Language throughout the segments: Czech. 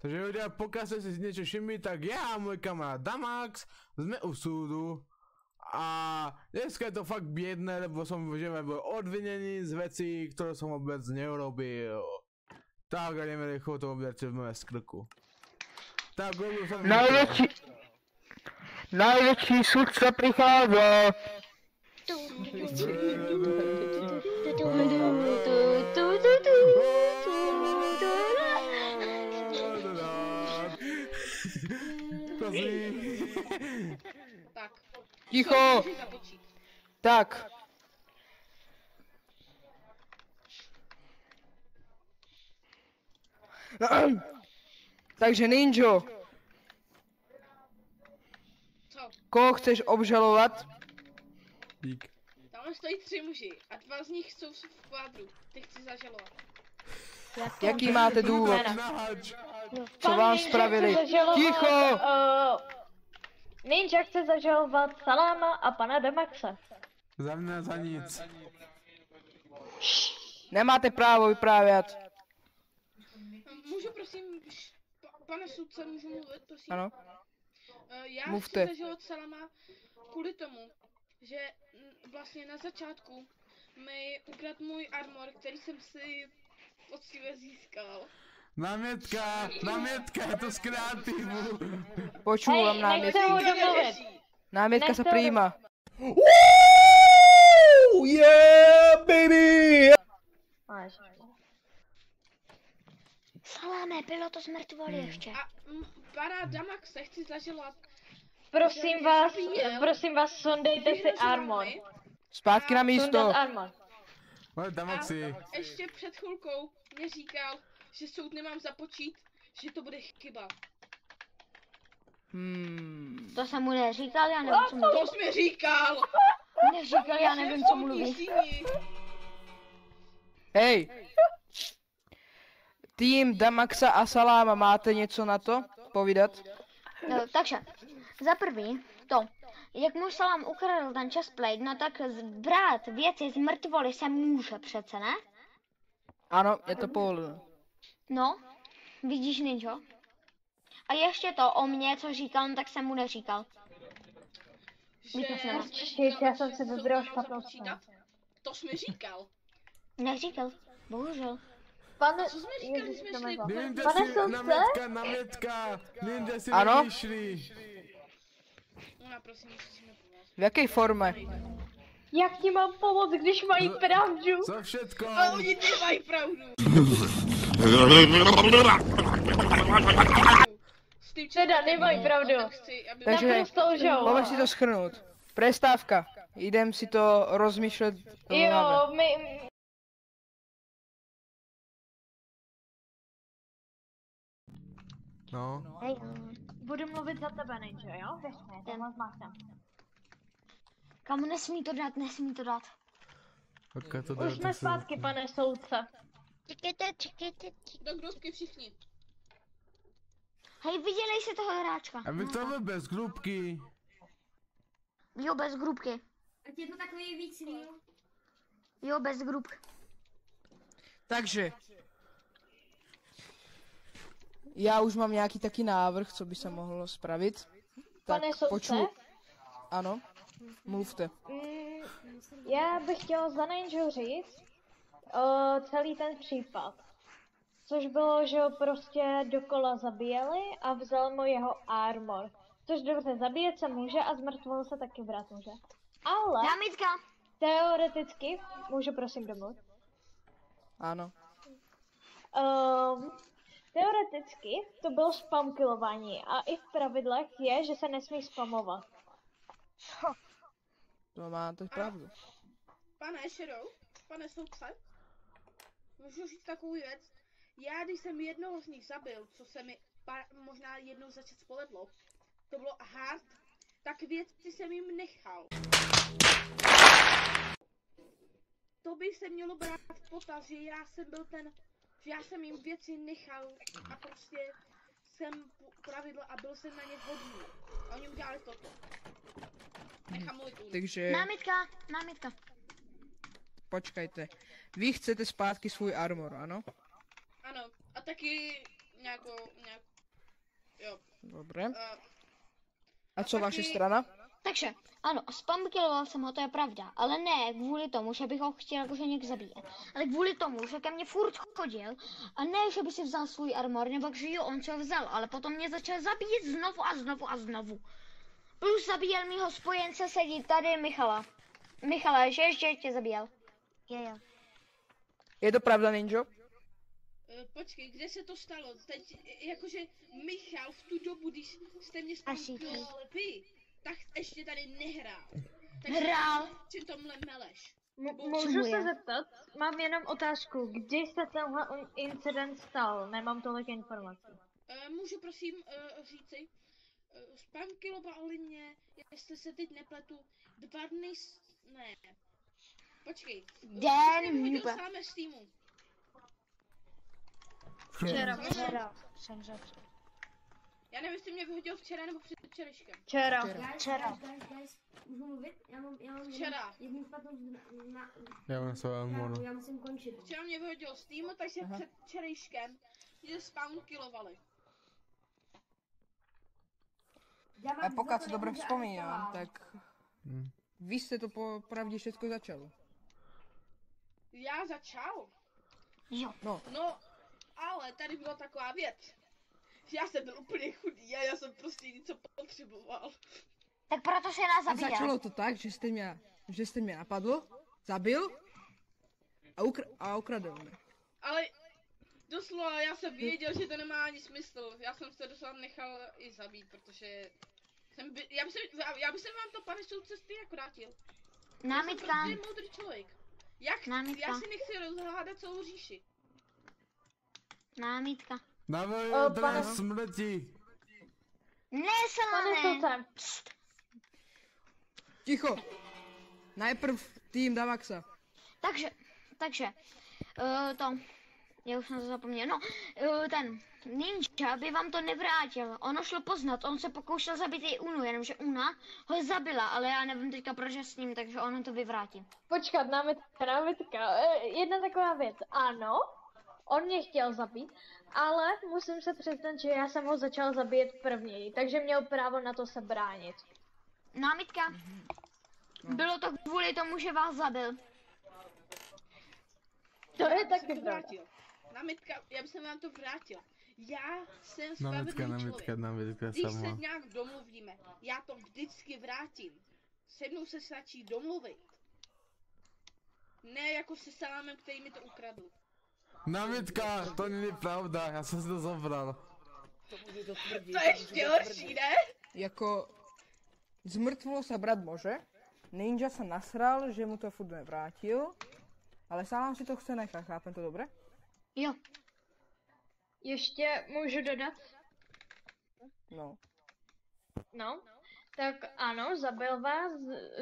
Takže lidé, pokud jste si něco všimli, tak já a můj kamarád Damax jsme u soudu. A dneska je to fakt bědné, lebo jsme byli odviněni z věcí, které jsem vůbec neurobil. Tak a jdeme rychle to obět v mé skrku. Tak robil jsem Největší sudce přichází. Tak. Ticho. Tak. Takže Ninjo. Co? Koho chceš obžalovat? Dík. Tam stojí 3 muži a 2 z nich jsou v kvádru. Ty chci zažalovat. Jaký máte důvod? Co vám spravili? Ticho! Ninja chce zažalovat Saláma a pana Damaxe. Za mne za nic. Nemáte právo vyprávět. Můžu prosím, pane soudce, můžu mluvit, prosím? Ano. Já Mluvte. chci zažalovat Salama kvůli tomu, že vlastně na začátku mi ukradl můj armor, který jsem si poctivě získal. Námětka, je to z kreativu. Počúvam námětku. Nechce ho domluvit. Námětka se Nechce- přijímá. Yeah, baby! Saláme, bylo to zmrtvoli ještě. A pana Damaxe chci zažalovat. Prosím vás, sondejte si armor. Zpátky na místo. Sundat armor. Ale Damaxi. A ještě před chvilkou mě říkal, že soud nemám započít, že to bude chyba. To jsem mu neříkal, já nevím, co mluví. To jsi mi říkal! Neříkal, já nevím, co mluví. Hej. Tým Damaxa a Saláma, máte něco na to povídat? No, takže, za prvý, to, jak mu Salám ukradl ten chestplate, no tak brát věci z mrtvoly se může přece, ne? Ano, je to povoleno. No, vidíš, Ninjo? A ještě to o mě, co říkal, no tak jsem mu neříkal. Já jsem si vybral špatnou stranu. To jsi mi říkal. Neříkal, bohužel. Pane, Co jsi mi říkal, když jsme šli? Ninja Pane si, soudce? námětka, Ninja si Ano? vymýšlí. Ona, prosím, musíš mi pomoct. V jaké formě? jak ti mám pomoct, když mají pravdu? Za všetko. A oni nemají pravdu. S tím Teda nemají pravdu. tak chci, aby... Takže Naprosto lžou. pojďme si to shrnout. Prestávka. Jdem si to rozmýšlet. Jo, my... No. Hej, Budu mluvit za tebe, Ninja, jo? Věř mi, tenhle zmáknem. kam nesmí to dát, nesmí to dát. Ok, to Už jsme zpátky, pane soudce. Čekejte. Do gruzky všichni. Hej, viděli jsi toho hráčka? Aby to bylo bez grubky. Jo, bez grubky. Ať je to takový víc real. Jo, bez grubky. Takže. Já už mám nějaký taky návrh, co by se mohlo spravit. Tak Pane soudce? Ano, mluvte. Já bych chtěla za Ninja říct celý ten případ. Což bylo, že ho prostě dokola zabíjeli a vzal mu jeho armor. Což dobře, zabíjet se může a zmrtvol se taky brát může. Ale Námitka. teoreticky, můžu prosím domluvit, Ano. teoreticky to bylo spamkilování a i v pravidlech je, že se nesmí spamovat. To máte pravdu. Pane Shadow, pane soudce, můžu říct takovou věc? Já, když jsem jednoho z nich zabil, co se mi možná jednou za čas povedlo, to bylo hard, tak věci jsem jim nechal. To by se mělo brát v potaz, že já jsem byl ten, že já jsem jim věci nechal a prostě jsem pravidla a byl jsem na ně hodný. A oni udělali toto. Nechám mluvit. Takže Námitka. počkajte. Vy chcete zpátky svůj armor, ano? Ano, a taky nějakou Jo. Dobre. Uh, A co vaše taky- strana? Takže, ano, spamkiloval jsem ho, to je pravda, ale ne kvůli tomu, že bych ho chtěl jakože někdo zabíjet, ale kvůli tomu, že ke mně furt chodil a ne, že by si vzal svůj armor, nebo že jo, on si ho vzal, ale potom mě začal zabíjet znovu a znovu a znovu. Plus zabíjel mýho spojence, sedí tady Michala. Michala, ještě tě zabíjel. Jo. Je to pravda, Ninjo? Počkej, kde se to stalo? Teď, jakože Michal v tu dobu, když jste mě spamkilovali vy, tak ještě tady nehrál. Takže Hrál. čím tomhle meleš? Můžu se zeptat? Mám jenom otázku. Kdy se tenhle incident stal? Nemám tolik informací. Můžu prosím říci, spamkilovali mě, jestli se teď nepletu, 2 dny, ne. Počkej. Den Hodil Hube. sám z týmu. Včera. Já nevím, jestli mě vyhodil včera nebo předvčerejškem. Včera. Guys, můžu mluvit? Já mám Včera. jednu špatnou na... Já mám svou armoru. Já musím končit. Včera mě vyhodil z týmu, takže předvčerejškem mě spamkilovali. A pokud si dobře vzpomínám, tak vy jste to popravdě všechno začalo. Já začal? Jo. No, ale tady byla taková věc. Já jsem byl úplně chudý a já jsem prostě něco potřeboval. Tak proto se nás A zabíjel. začalo to tak, že jste mě napadl, zabil a ukradl mě. Ale doslova já jsem věděl, že to nemá ani smysl. Já jsem se doslova nechal i zabít, protože já bych vám to, pane soudce, stejně jako vrátil. Námitka. Já jsem prostě moudrý člověk. Námitka. Já si nechci rozhádat celou říši. Námitka. Dávej trest smrti. Ne, Pane Selane. soudce, Ticho. Najprv tým Davaxa. Takže, já už jsem to zapomněl, no, ten ninja by vám to nevrátil, ono šlo poznat, on se pokoušel zabít i Unu, jenomže Una ho zabila, ale já nevím teďka proč je s ním, takže ono to vyvrátí. počkat, námitka. Jedna taková věc. Ano, on mě chtěl zabít, ale musím se přiznat, že já jsem ho začal zabíjet první, takže měl právo na to se bránit. Námitka. Bylo to kvůli tomu, že vás zabil. To je jsem taky to pravda. vrátil. Námitka, já bych vám to vrátil. Já jsem spravedlivý člověk. Námitka Když se sama. nějak domluvíme, já to vždycky vrátím. Se mnou se stačí domluvit. Ne jako se Salámem, který mi to ukradl. Námitka, to není pravda, já jsem si to zabral. To je ještě horší, ne? Jako zmrtvolo sa brať môže. Ninja sa nasral, že mu to furt nevrátil. Ale Salám si to chce nechat, chápem to dobre? Jo. Ještě můžu dodat? No. No, tak ano, zabil vás,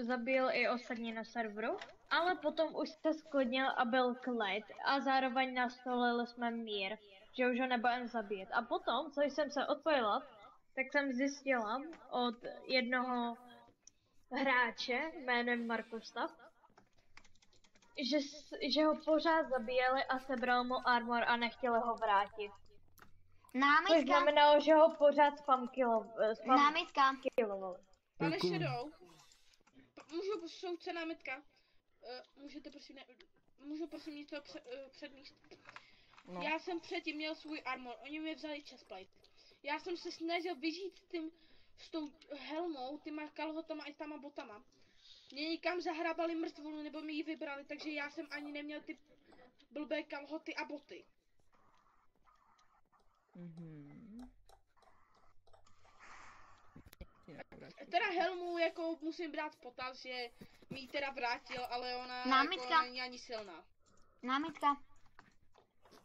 zabil i ostatní na serveru, ale potom už se sklidnil a byl klid a zároveň nastolili jsme mír, že už ho nebudeme zabít. A potom, co jsem se odpojila, tak jsem zjistila od jednoho hráče jménem Markusta, že ho pořád zabíjeli a sebral mu armor a nechtěli ho vrátit. Což Námitka. znamenalo, že ho pořád Námitka. spamkilovali. Pane Shadow, můžu soudce námitka? Můžete prosím, můžu prosím něco předníst? No. Já jsem předtím měl svůj armor, oni mi vzali chestplate. Já jsem se snažil vyžít s tou helmou, těma kalhotama i tama botama. Mě nikam zahrabali mrtvolu nebo mi ji vybrali, takže já jsem ani neměl ty blbé kalhoty a boty. Teda helmu jako musím brát v potaz, že mi ji teda vrátil, ale ona Námitka. jako není ani silná. Námitka.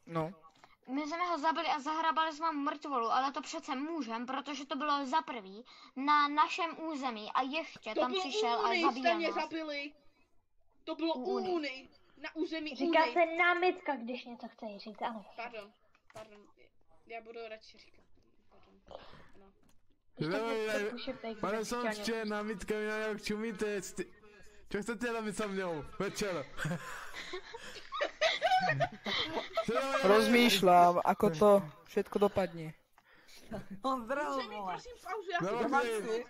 No. My jsme ho zabili a zahrabali jsme mu mrtvolu, ale to přece můžem, protože to bylo za prvý na našem území a ještě To tam bylo přišel a Uny, jste zabíjel mě nás. zabili. To bylo Uny. Uny. Na území Říká Uny. se námitka, když něco chce říct, ano. Pardon. Já budu radši říkat. Pardon. No. Pane soudče, námitka mi na jak čumíte, čo chcete robiť so mňou? Večer. Rozmýšľam, ako to všetko dopadne. On zdravo, Může mít vole. prosím pauzu, já No, si Maxi.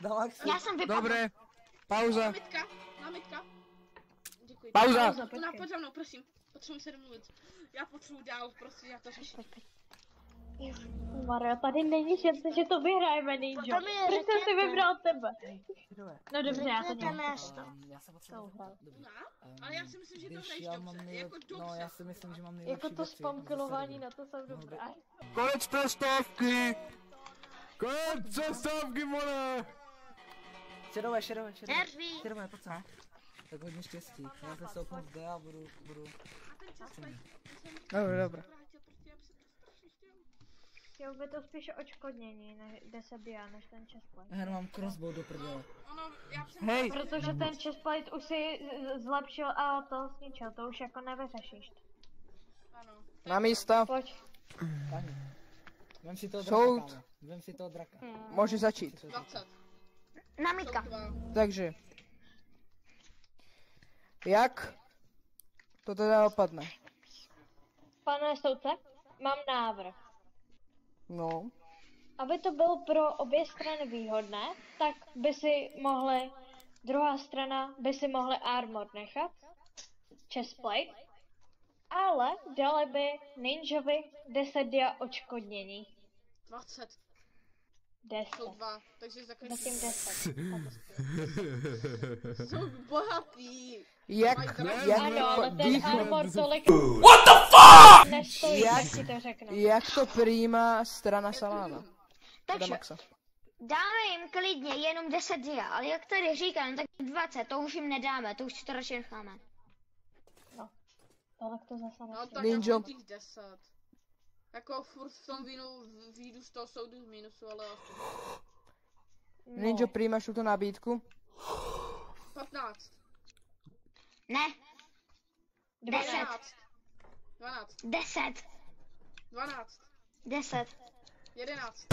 Damaxi. Já jsem vypadl. Dobre, pauza. Námitka. Děkuji. Pauza. Luna, pojď za mnou, prosím. Potřebuji se domluvit. Já potřebuji dál, prostě já to řeším. Mario, tady není šance, že to vyhrajeme, Ninja. Potom je Proč jsem si raketa. vybral tebe? Čerové. No dobře, já to Raketa dělám. město. Já jsem potřeboval. Dobře. Luna? Ale já si myslím, že to Když hraješ já mám dobře. nejlep... Jako No, dobře. já si myslím, že mám nejlepší Jako to věci spamkilování, na na to jsem dobrá. Konec přestávky! Konec přestávky, vole! Šerové. Nerví. Šerové, pojď sem. Tak hodně štěstí. Já se stoupnu zde a budu... A ten čas tady. Dobre, dobre. Vrátil, prostě já bych se to strašně chtěl. Chtěl by to spíš očkodnění, kde se bíjá, než ten chestplate. Já mám crossbow do prdele. Ono, já jsem... Hej. Protože ten chestplate už si zlepšil a to zničil, to už jako nevyřešíš. Ano. Na místa. Pojď. Pani. Vem si toho Soud. draka, kámo. Vem si toho draka. Môže začít. 20. Námitka. Jsou 2. Takže. Jak to teda dopadne? Pane soudce, mám návrh. No. Aby to bylo pro obě strany výhodné, tak by si mohli, druhá strana by si mohli armor nechat, chestplate, ale dali by ninjovi 10 dia odškodnění. 20. 10. Jsou 2. Takže za každý. Zatím 10. Jsou bohatý. Jak Ano, ale ten východ, armor tolik nestojí, Jak? jak ti to řeknu. jak to přijímá strana Salána? Teda Takže Maxa. dáme jim klidně jenom 10 dia, ale jak tady říkám, tak 20, to už jim nedáme, to už si to radši necháme. Tolik to zase No nestane. tak Ninja. jako těch 10. Jako furt v tom výjdu z toho soudu z minusu, ale aspoň. Ninja, přijímáš tuto nabídku? 15. Ne, 10, 12. 10, 12. 10, 11.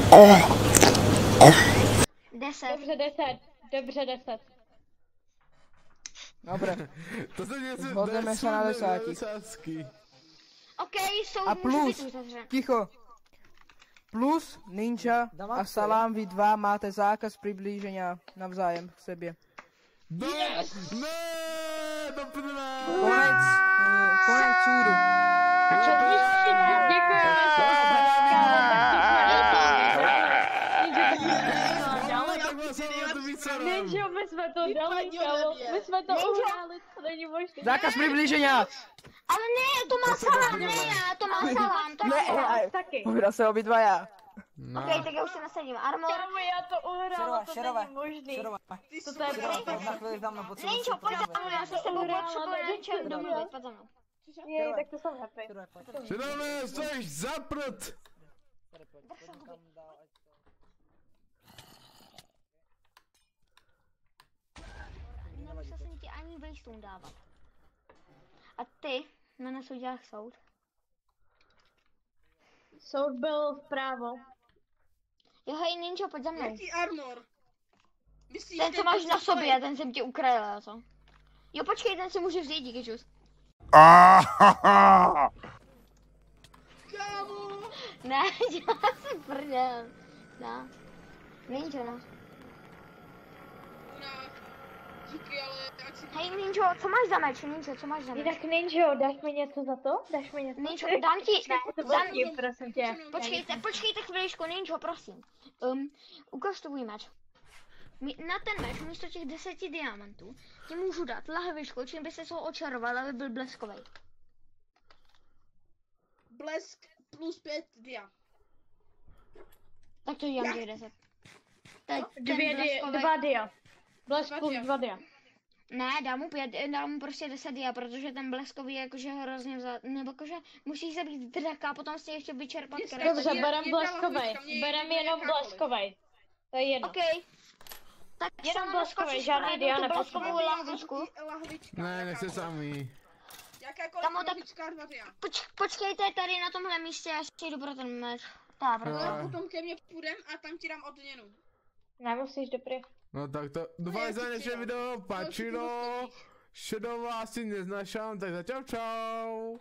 10. Dobře 10, dobře 10. Dobre. To se něco Zhodneme se na 10. OK, soud A může plus, být uzavřen. ticho. Plus Ninja a Salám, vy dva máte zákaz přiblíženia navzájem k sobě. Ne, to prdele! Konec súdu. Ninja, my jsme to dali, kámo. My jsme to uhráli, to není možné. Zákaz přiblíženia. Ale ne, to má Salám, ne já, to má Salám, to má Salám. Taky. Povedal se obidva já. OK, tak já už se nasadím armor. Kámo, já to uhrála, to Šerové. není možný. Šerové. To je prostě. Na chvíli tam na potřebu. Ninjo, pojď za mnou, já se s tebou Uhrála, potřebuji na nevím, něčem co domluvit, pojď za mnou. Jej, tak to jsem happy. Šerové, pojď. Šedové, stojíš za prd! Nemusel jsem ti ani Waystone dávat. A ty na nás uděláš soud. Soud byl vpravo. Jo, hej, Ninjo, pojď za mnou. Jaký armor? Myslíš, Ten, co máš na sobě, ten jsem ti ukradl, co? Jo, počkej, ten si můžu vzít, díky čus. Kámo! Ne, dělá si prdel. Ne. Ninjo, no. Luna. Díky, ale ať si... Hej, Ninjo, co máš za meč? Ninjo, co máš za meč? Jinak Ninjo, dáš mi něco za to? Dáš mi něco? Ninjo, dám ti, To dám platí, prosím tě. Počkejte chviličku, Ninjo, prosím. Ukaž tvůj meč. Na ten meč místo těch 10 diamantů ti můžu dát lahvičku, čím by se ho očaroval, aby byl bleskovej. Blesk plus 5 dia. Tak to dělám těch 10. Teď ten Dva dia. Blesk Dva plus dia. 2 dia. Ne, dám mu prostě 10 dia, protože ten bleskový je jakože hrozně nebo jakože musíš zabít draka a potom si ještě vyčerpat Dobře, krev. Dobře, berem jedna bleskovej. lahvička, mě Berem je jenom jakákoliv. bleskovej. To je jedno. OK. Tak Jenom sama bleskovej, naskočíš žádný právě dia tu nepotřebuji. bleskovou lahvičku. Lahvička. Ne, nechce jakákoliv. sami. Jakákoliv Kamo, tak- lahvička 2 dia. Počkejte tady na tomhle místě, já si jdu pro ten meč. Tak, Jo. A potom ke mně půjdem a tam ti dám odměnu. Nemusíš dobrý. No tak to, doufám, že se dnešní video páčilo. Šedová asi neznašám, tak čau čau.